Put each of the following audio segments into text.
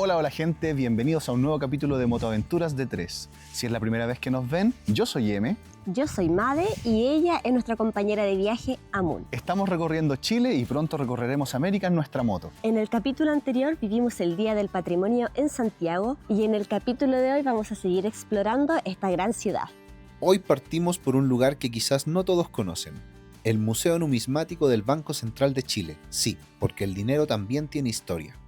Hola, hola gente, bienvenidos a un nuevo capítulo de Motoaventuras de 3. Si es la primera vez que nos ven, yo soy M. Yo soy Made y ella es nuestra compañera de viaje, Amun. Estamos recorriendo Chile y pronto recorreremos América en nuestra moto. En el capítulo anterior vivimos el Día del Patrimonio en Santiago y en el capítulo de hoy vamos a seguir explorando esta gran ciudad. Hoy partimos por un lugar que quizás no todos conocen, el Museo Numismático del Banco Central de Chile. Sí, porque el dinero también tiene historia.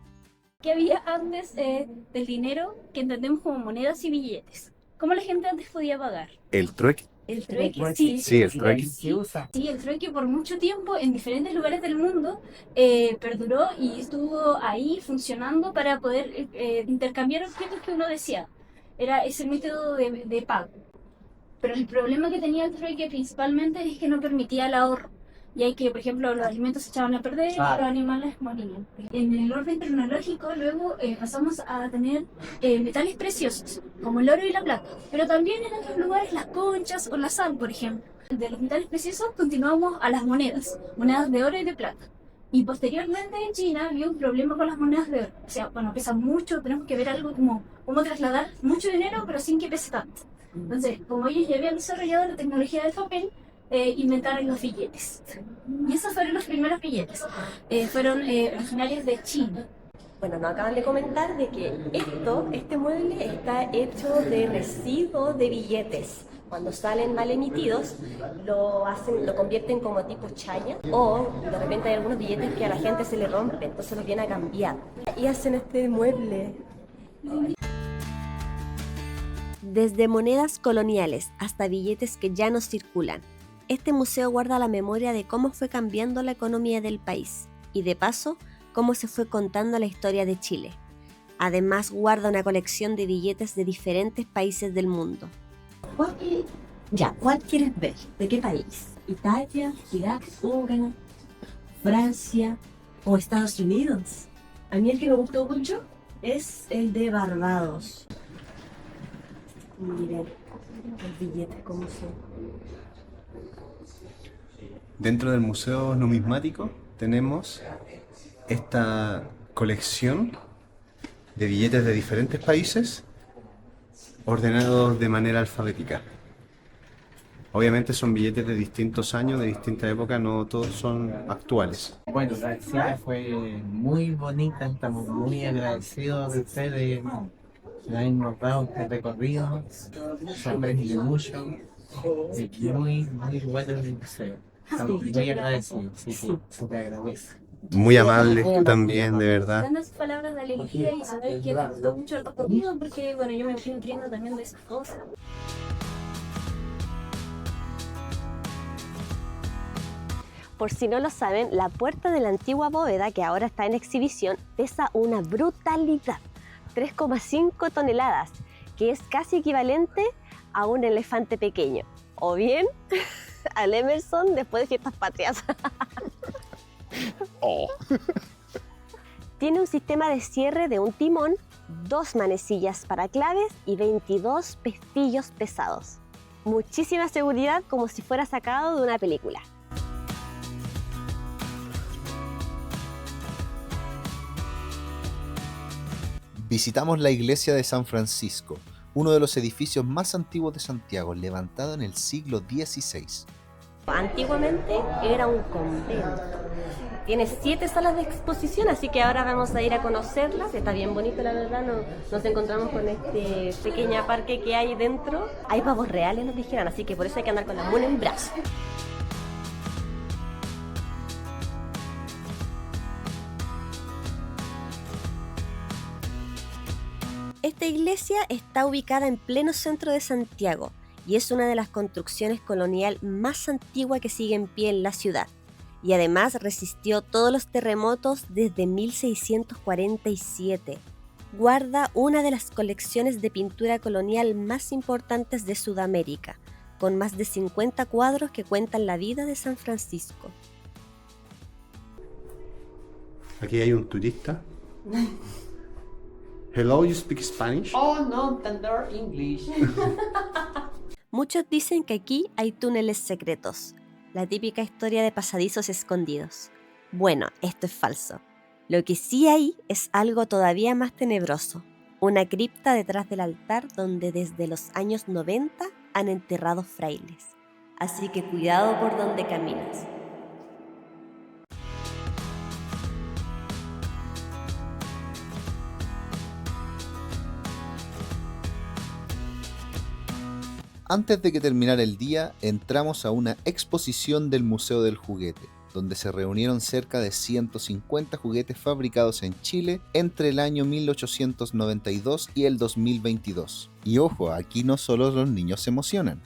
¿Qué había antes del dinero que entendemos como monedas y billetes? ¿Cómo la gente antes podía pagar? ¿El trueque? El trueque, sí. Sí, el trueque. Sí, el trueque por mucho tiempo en diferentes lugares del mundo perduró y estuvo ahí funcionando para poder intercambiar objetos que uno deseaba. Era ese método de pago. Pero el problema que tenía el trueque principalmente es que no permitía el ahorro. Y hay que, por ejemplo, los alimentos se echaban a perder y los animales morían. En el orden cronológico luego pasamos a tener metales preciosos, como el oro y la plata. Pero también en otros lugares las conchas o la sal, por ejemplo. De los metales preciosos continuamos a las monedas de oro y de plata. Y posteriormente en China había un problema con las monedas de oro. O sea, bueno, pesan mucho, tenemos que ver algo como cómo trasladar mucho dinero pero sin que pese tanto. Entonces, como ellos ya habían desarrollado la tecnología del papel, inventaron los billetes. Y esos fueron los primeros billetes. Fueron originarios de China. Bueno, nos acaban de comentar de que este mueble está hecho de residuos de billetes. Cuando salen mal emitidos, lo convierten como tipo chaya, o de repente hay algunos billetes que a la gente se le rompen, entonces los vienen a cambiar. Y hacen este mueble. Desde monedas coloniales hasta billetes que ya no circulan, este museo guarda la memoria de cómo fue cambiando la economía del país y, de paso, cómo se fue contando la historia de Chile. Además, guarda una colección de billetes de diferentes países del mundo. ¿Cuál quieres ver? ¿De qué país? ¿Italia, Irak, Hungría, Francia o Estados Unidos? A mí el que me gustó mucho es el de Barbados. Miren, los billetes como son. Dentro del Museo Numismático tenemos esta colección de billetes de diferentes países ordenados de manera alfabética. Obviamente son billetes de distintos años, de distintas épocas, no todos son actuales. Bueno, la visita fue muy bonita, estamos muy agradecidos de ustedes de habernos dado este recorrido, sorprendí mucho, muy bueno el museo. Estamos muy agradecidos, sí, se te agradece. Muy amables también, de verdad. Dando esas palabras de alegría y saber que te gustó mucho el recorrido, porque bueno, yo me fui nutriendo también de esas cosas. Por si no lo saben, la puerta de la antigua bóveda, que ahora está en exhibición, pesa una brutalidad, 3,5 toneladas, que es casi equivalente a un elefante pequeño, o bien al Emerson después de Fiestas Patrias. Tiene un sistema de cierre de un timón, 2 manecillas para claves y 22 pestillos pesados. Muchísima seguridad, como si fuera sacado de una película. Visitamos la iglesia de San Francisco, uno de los edificios más antiguos de Santiago, levantado en el siglo XVI. Antiguamente era un convento. Tiene 7 salas de exposición, así que ahora vamos a ir a conocerlas. Está bien bonito, la verdad. Nos encontramos con este pequeño parque que hay dentro. Hay pavos reales, nos dijeron, así que por eso hay que andar con la mula en brazo. Esta iglesia está ubicada en pleno centro de Santiago y es una de las construcciones colonial más antiguas que sigue en pie en la ciudad. Y además resistió todos los terremotos desde 1647. Guarda una de las colecciones de pintura colonial más importantes de Sudamérica, con más de 50 cuadros que cuentan la vida de San Francisco. Aquí hay un turista. Hello, you speak Spanish? Oh, no, entender English. Muchos dicen que aquí hay túneles secretos, la típica historia de pasadizos escondidos. Bueno, esto es falso. Lo que sí hay es algo todavía más tenebroso. Una cripta detrás del altar donde desde los años 90 han enterrado frailes. Así que cuidado por donde caminas. Antes de que terminara el día, entramos a una exposición del Museo del Juguete, donde se reunieron cerca de 150 juguetes fabricados en Chile entre el año 1892 y el 2022. Y ojo, aquí no solo los niños se emocionan.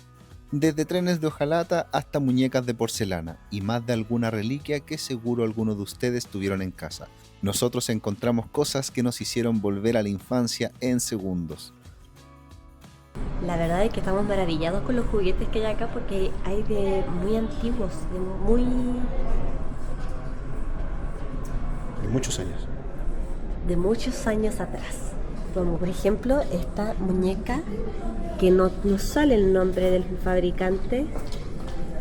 Desde trenes de hojalata hasta muñecas de porcelana y más de alguna reliquia que seguro algunos de ustedes tuvieron en casa. Nosotros encontramos cosas que nos hicieron volver a la infancia en segundos. La verdad es que estamos maravillados con los juguetes que hay acá porque hay de muy antiguos, De muchos años. de muchos años atrás. Como por ejemplo esta muñeca que no sale el nombre del fabricante,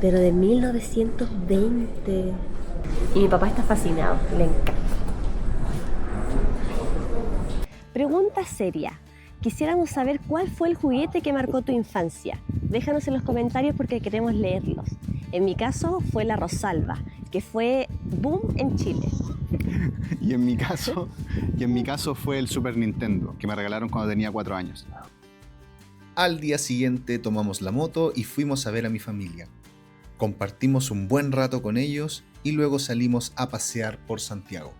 pero de 1920. Y mi papá está fascinado, le encanta. Pregunta seria. Quisiéramos saber cuál fue el juguete que marcó tu infancia. Déjanos en los comentarios porque queremos leerlos. En mi caso fue la Rosalba, que fue boom en Chile. Y en mi caso fue el Super Nintendo, que me regalaron cuando tenía 4 años. Al día siguiente tomamos la moto y fuimos a ver a mi familia. Compartimos un buen rato con ellos y luego salimos a pasear por Santiago.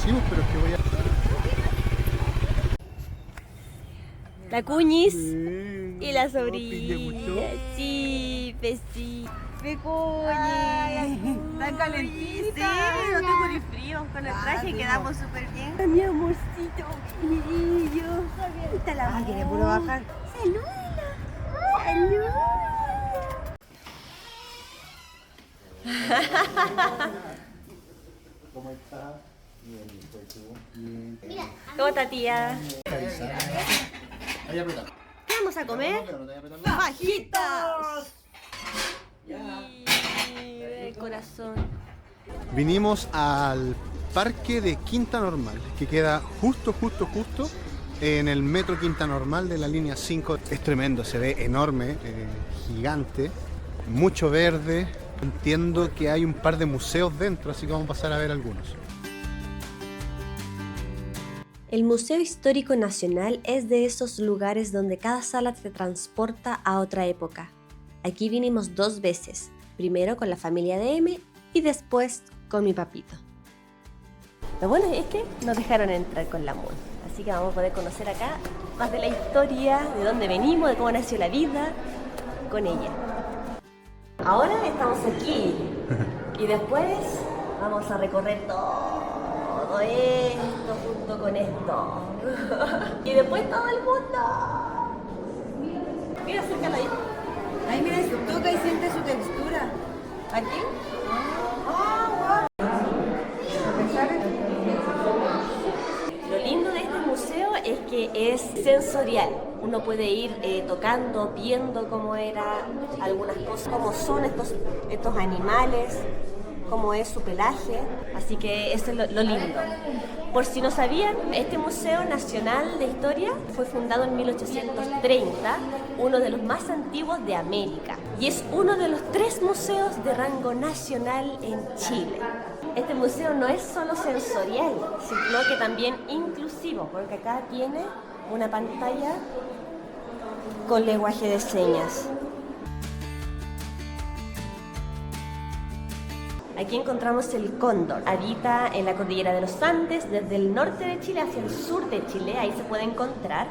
Sí, pero es que voy a... La Cuñis y la sobrina. Sí, sí. Pecuñis. Está calentita. Sí, no tengo ni frío. Con el traje quedamos súper bien. Mi amorcito, brillo. Está la Ah, quiere puro bajar. Salúdala. Salúdala. ¿Cómo estás? ¿Cómo está, tía? ¿Qué vamos a comer? ¡Fajitas! El corazón. Vinimos al parque de Quinta Normal, que queda justo en el metro Quinta Normal de la línea 5. Es tremendo, se ve enorme, gigante, mucho verde. Entiendo que hay un par de museos dentro, así que vamos a pasar a ver algunos. El Museo Histórico Nacional es de esos lugares donde cada sala te transporta a otra época. Aquí vinimos 2 veces, primero con la familia de M y después con mi papito. Lo bueno es que nos dejaron entrar con la MUN, así que vamos a poder conocer acá más de la historia, de dónde venimos, de cómo nació la vida con ella. Ahora estamos aquí y después vamos a recorrer todo esto junto con esto. Y después todo el mundo. Mira, acércala ahí. Ay, mira, toca y siente su textura. ¿Aquí? Lo lindo de este museo es que es sensorial. Uno puede ir tocando, viendo cómo era algunas cosas, cómo son estos animales, cómo es su pelaje. Así que eso es lo lindo. Por si no sabían, este Museo Nacional de Historia fue fundado en 1830, uno de los más antiguos de América. Y es uno de los 3 museos de rango nacional en Chile. Este museo no es solo sensorial, sino que también inclusivo, porque acá tiene una pantalla con lenguaje de señas. Aquí encontramos el cóndor. Habita en la cordillera de los Andes, desde el norte de Chile hacia el sur de Chile, ahí se puede encontrar.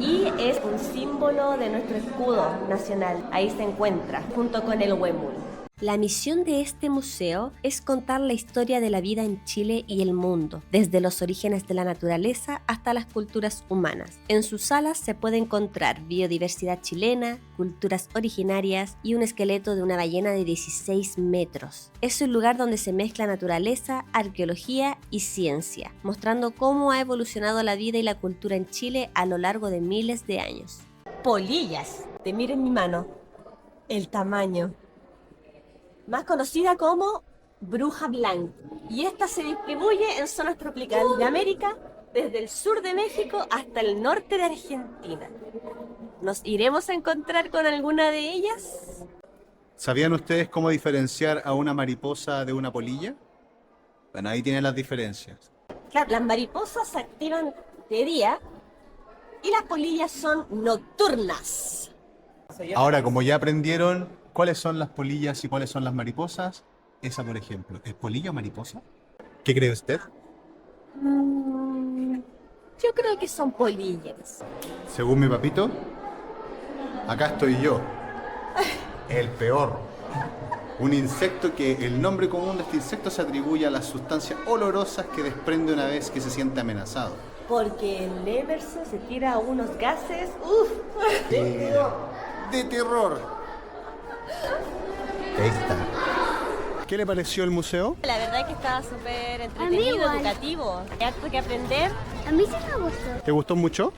Y es un símbolo de nuestro escudo nacional, ahí se encuentra, junto con el huemul. La misión de este museo es contar la historia de la vida en Chile y el mundo, desde los orígenes de la naturaleza hasta las culturas humanas. En sus salas se puede encontrar biodiversidad chilena, culturas originarias y un esqueleto de una ballena de 16 metros. Es un lugar donde se mezcla naturaleza, arqueología y ciencia, mostrando cómo ha evolucionado la vida y la cultura en Chile a lo largo de miles de años. Polillas, te miro en mi mano, el tamaño. más conocida como bruja blanca. Y esta se distribuye en zonas tropicales de América, desde el sur de México hasta el norte de Argentina. ¿Nos iremos a encontrar con alguna de ellas? ¿Sabían ustedes cómo diferenciar a una mariposa de una polilla? Bueno, ahí tienen las diferencias. Claro, las mariposas se activan de día y las polillas son nocturnas. Ahora, como ya aprendieron cuáles son las polillas y cuáles son las mariposas, esa, por ejemplo, ¿es polilla o mariposa? ¿Qué cree usted? Yo creo que son polillas. Según mi papito, acá estoy yo, el peor. Un insecto que el nombre común de este insecto se atribuye a las sustancias olorosas que desprende una vez que se siente amenazado. Porque el Emerson se tira unos gases, ¡uf! De terror. Ahí está. ¿Qué le pareció el museo? La verdad es que estaba súper entretenido, igual. educativo. Hay harto que aprender. A mí sí me gustó. ¿Te gustó mucho?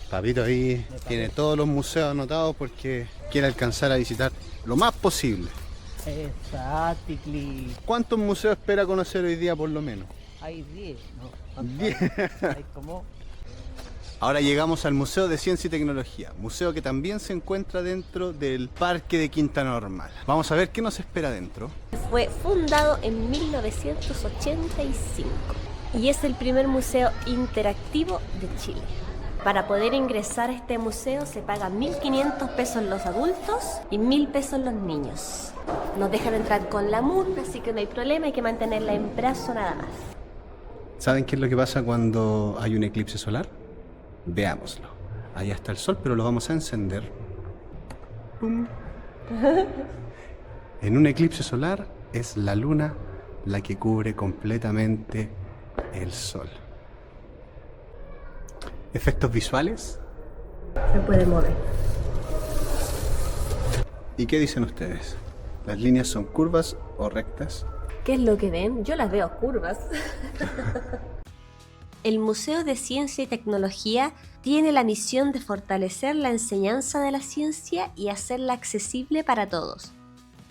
Papito ahí tiene todos los museos anotados porque quiere alcanzar a visitar lo más posible. Exactly. ¿Cuántos museos espera conocer hoy día por lo menos? Hay 10, ¿no? 10. Hay como... Ahora llegamos al Museo de Ciencia y Tecnología, museo que también se encuentra dentro del Parque de Quinta Normal. Vamos a ver qué nos espera dentro. Fue fundado en 1985 y es el primer museo interactivo de Chile. Para poder ingresar a este museo se pagan 1.500 pesos los adultos y 1.000 pesos los niños. Nos dejan entrar con la MUN, así que no hay problema, hay que mantenerla en brazo nada más. ¿Saben qué es lo que pasa cuando hay un eclipse solar? Veámoslo. Allá está el sol, pero lo vamos a encender. ¡Pum! En un eclipse solar es la luna la que cubre completamente el sol. ¿Efectos visuales? Se puede mover. ¿Y qué dicen ustedes? ¿Las líneas son curvas o rectas? ¿Qué es lo que ven? Yo las veo curvas. El Museo de Ciencia y Tecnología tiene la misión de fortalecer la enseñanza de la ciencia y hacerla accesible para todos.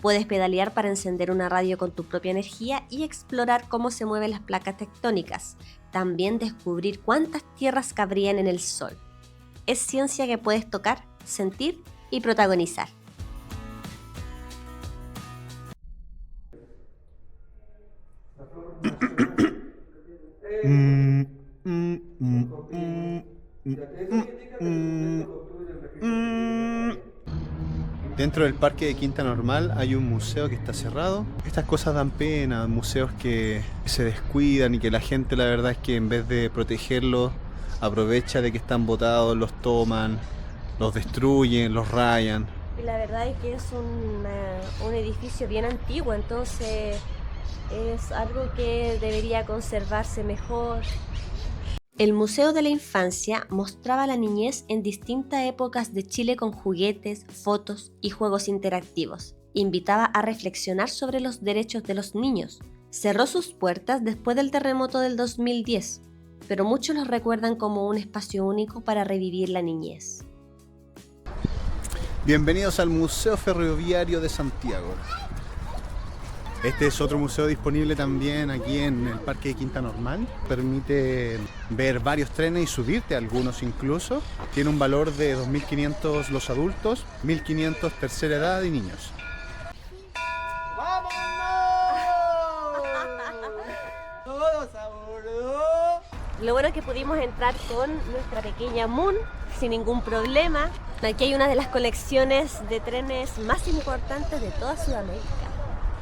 Puedes pedalear para encender una radio con tu propia energía y explorar cómo se mueven las placas tectónicas. También descubrir cuántas tierras cabrían en el Sol. Es ciencia que puedes tocar, sentir y protagonizar. Dentro del Parque de Quinta Normal hay un museo que está cerrado. Estas cosas dan pena, museos que se descuidan y que la gente, la verdad es que en vez de protegerlos, aprovecha de que están botados, los toman, los destruyen, los rayan. Y la verdad es que es un edificio bien antiguo, entonces es algo que debería conservarse mejor. El Museo de la Infancia mostraba la niñez en distintas épocas de Chile con juguetes, fotos y juegos interactivos. Invitaba a reflexionar sobre los derechos de los niños. Cerró sus puertas después del terremoto del 2010, pero muchos los recuerdan como un espacio único para revivir la niñez. Bienvenidos al Museo Ferroviario de Santiago. Este es otro museo disponible también aquí en el Parque de Quinta Normal. Permite ver varios trenes y subirte a algunos incluso. Tiene un valor de 2.500 los adultos, 1.500 tercera edad y niños. Lo bueno es que pudimos entrar con nuestra pequeña Moon sin ningún problema. Aquí hay una de las colecciones de trenes más importantes de toda Sudamérica.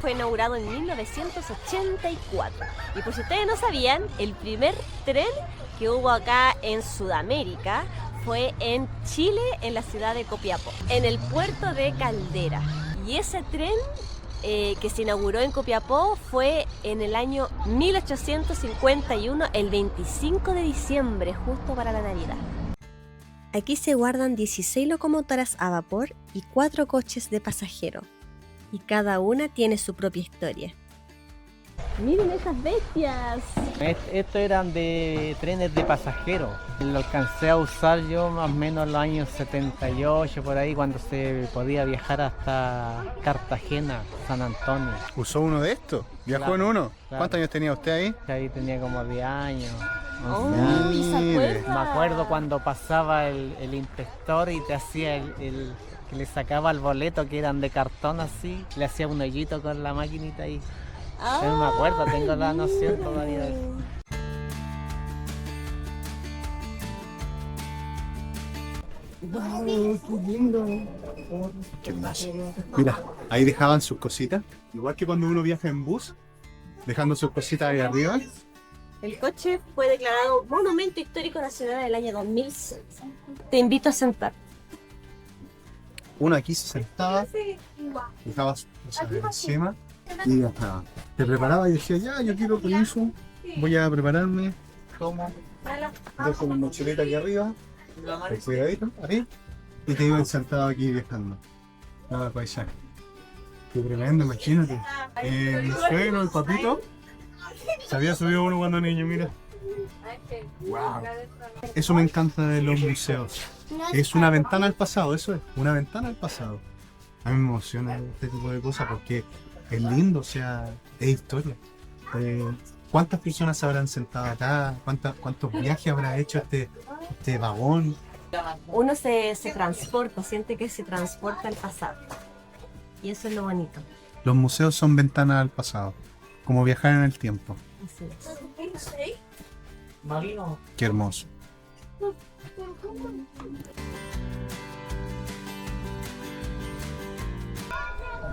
Fue inaugurado en 1984. Y por si ustedes no sabían, el primer tren que hubo acá en Sudamérica fue en Chile, en la ciudad de Copiapó, en el puerto de Caldera. Y ese tren que se inauguró en Copiapó fue en el año 1851, el 25 de diciembre, justo para la Navidad. Aquí se guardan 16 locomotoras a vapor y 4 coches de pasajero. Y cada una tiene su propia historia. Miren esas bestias. Estos eran de trenes de pasajeros. Lo alcancé a usar yo más o menos en los años 78, por ahí, cuando se podía viajar hasta Cartagena, San Antonio. ¿Usó uno de estos? ¿Viajó Claro, en uno? claro. ¿Cuántos años tenía usted ahí? Ahí tenía como 10 años. Oh, 11 años. ¿y se Mire. acuerda? Me acuerdo cuando pasaba el inspector y te hacía que le sacaba el boleto, que eran de cartón así, le hacía un hoyito con la maquinita ahí. Yo me acuerdo, tengo la noción todavía de eso. Qué hermoso. Mira, ahí dejaban sus cositas. Igual que cuando uno viaja en bus, dejando sus cositas ahí arriba. El coche fue declarado Monumento Histórico Nacional en el año 2006. Te invito a sentar. Uno aquí se sentaba, dejaba sus cosas encima y ya estaba. Te preparaba y decía, ya, yo quiero permiso, voy a prepararme, tomo, dejo mi mochilita aquí arriba, el cuidadito, ahí, y te iban sentado aquí viajando. Nada, paisaje. Qué tremendo, imagínate. Mi suegro, el papito, se había subido uno cuando niño, mira. Wow. Eso me encanta de los museos. Es una ventana al pasado, eso es, una ventana al pasado. A mí me emociona este tipo de cosas porque es lindo, o sea, es historia. ¿Cuántas personas se habrán sentado acá? ¿Cuántos viajes habrá hecho este vagón? Uno se transporta, siente que se transporta al pasado. Y eso es lo bonito. Los museos son ventanas al pasado, como viajar en el tiempo. Así es. Marino. Qué hermoso.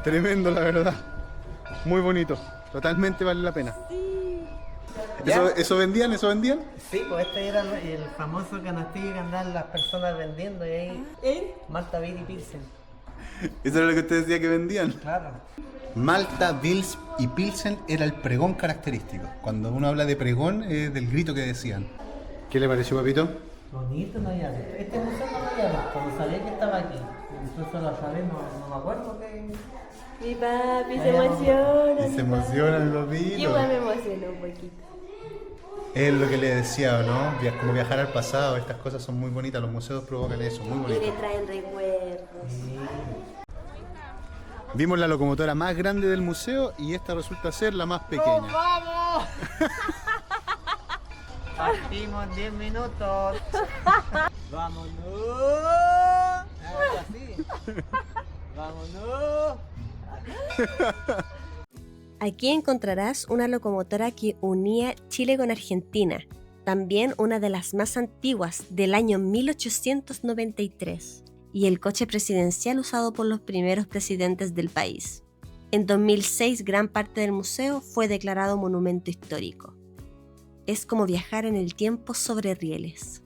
Tremendo, la verdad. Muy bonito. Totalmente vale la pena. ¿Eso vendían? ¿Eso vendían? Sí, pues este era el famoso canastillo que andaban las personas vendiendo y ahí Malta, Beer y Pilsen. Eso era lo que usted decía que vendían. Claro. Malta, Bills y Pilsen era el pregón característico. Cuando uno habla de pregón, es del grito que decían. ¿Qué le pareció, papito? Bonito, no había visto. Este museo no lo había visto, no sabía que estaba aquí. Incluso lo sabía, no me acuerdo que... Mi papi se emociona. Y se emociona mi Yo papito. igual me emociono un poquito. Es lo que le decía, ¿no? Como viajar al pasado, estas cosas son muy bonitas, los museos provocan eso, muy Y bonito. le traen recuerdos. Vimos la locomotora más grande del museo y esta resulta ser la más pequeña. ¡Vamos! Partimos en 10 minutos. ¡Vámonos! Ahora sí. ¡Vámonos! Aquí encontrarás una locomotora que unía Chile con Argentina, también una de las más antiguas del año 1893, y el coche presidencial usado por los primeros presidentes del país. En 2006 gran parte del museo fue declarado monumento histórico. Es como viajar en el tiempo sobre rieles.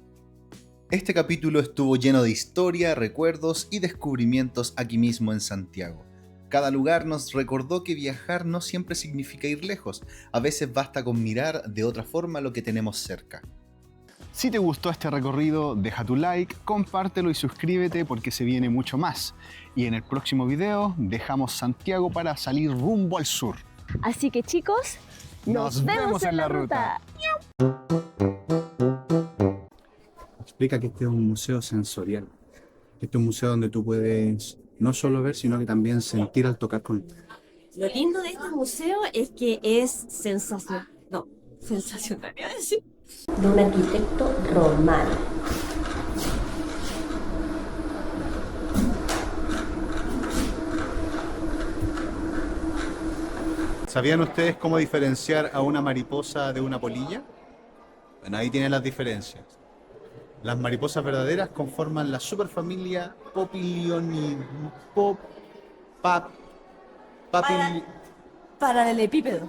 Este capítulo estuvo lleno de historia, recuerdos y descubrimientos aquí mismo en Santiago. Cada lugar nos recordó que viajar no siempre significa ir lejos, a veces basta con mirar de otra forma lo que tenemos cerca. Si te gustó este recorrido, deja tu like, compártelo y suscríbete porque se viene mucho más. Y en el próximo video dejamos Santiago para salir rumbo al sur. Así que chicos, nos vemos en la ruta. Explica que este es un museo sensorial. Este es un museo donde tú puedes no solo ver, sino que también sentir al tocar con... Lo lindo de este museo es que es sensacional, iba a decir, de un arquitecto romano. ¿Sabían ustedes cómo diferenciar a una mariposa de una polilla? Bueno, ahí tienen las diferencias. Las mariposas verdaderas conforman la superfamilia Paralelepípedo.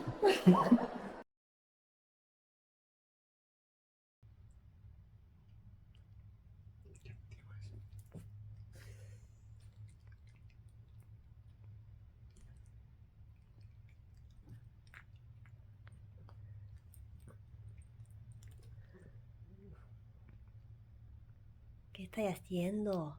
¿Qué estáis haciendo?